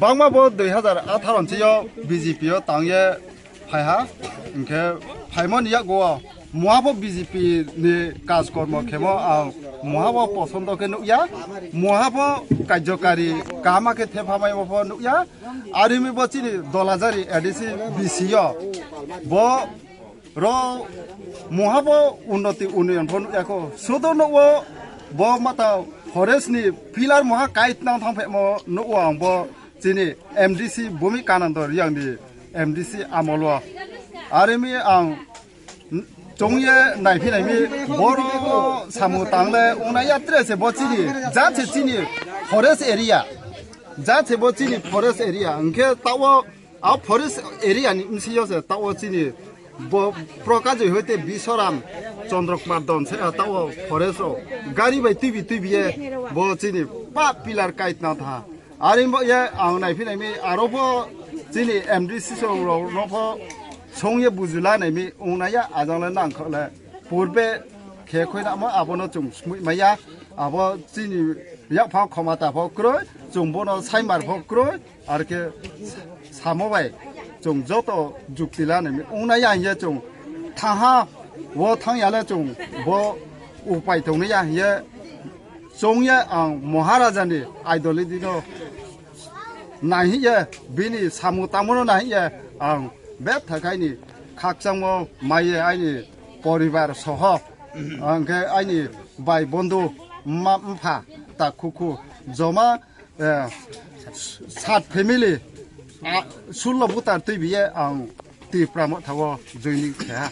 방마보 2018년치요 BJP요 당에 파이하 이렇게 파이먼이야고 무하보 BJP니 가스코모 케모 무하보 포선도 케누야 무하보 가족가리 가마케 테파마이보 누야 아르미 버치니 돌라자리 에디시 BC요 로 무하보 우ন্নতি উন্নয়ন ফনুয়াকো 소도노워 마타 포레스니 필라르 모하 가이트낭 탕페모 노왕보 지니 MDC 보미 까난도 리앙디 MDC 아몰로 아르미 종예 나이피나미 보로 사무 땅래 오나야 트레세 버치니 자체 지니 포레스 에리아 자체 버치니 포레스 에리아 응케 따워 포레스 에리아니 임시여서 따워 지니 프로까지 할때 비서람 চন্দ্রকুমার দনছে তাও ফরেসো গাড়ি বাই টিভিয়ে চিনি পা পিলার কাইট না থা আর ইয়ে নাইফিনাইমি আরব চিনি এমডিসি রফ সংয়ে বুজুলা নাইমি উনায়া আজালে নাংখলে পূর্বে খেখইনা মা আবনো চুম স্মুই মাইয়া আব চিনি ইয়া ফা ক্ষমতা ফক্রয় চুমবনো সাইমার ফক্রয় আর কে সামবাই চুম যত যুক্তিলা নাইমি উনায়া ইয়ে চুম থাহা我唐亚了中，我500多年也中也摩哈拉站的爱多里的喏，那些比你沙漠大漠那些别他开你，卡上我买的爱你পরিবার সহ আঙ্কে爱你ভাই বন্ধু মা তা খুকু জমা 7 ফ্যামিলি 16 বুতার তুই বিয়ে তি প্রাম থাও জৈনিক খেয়া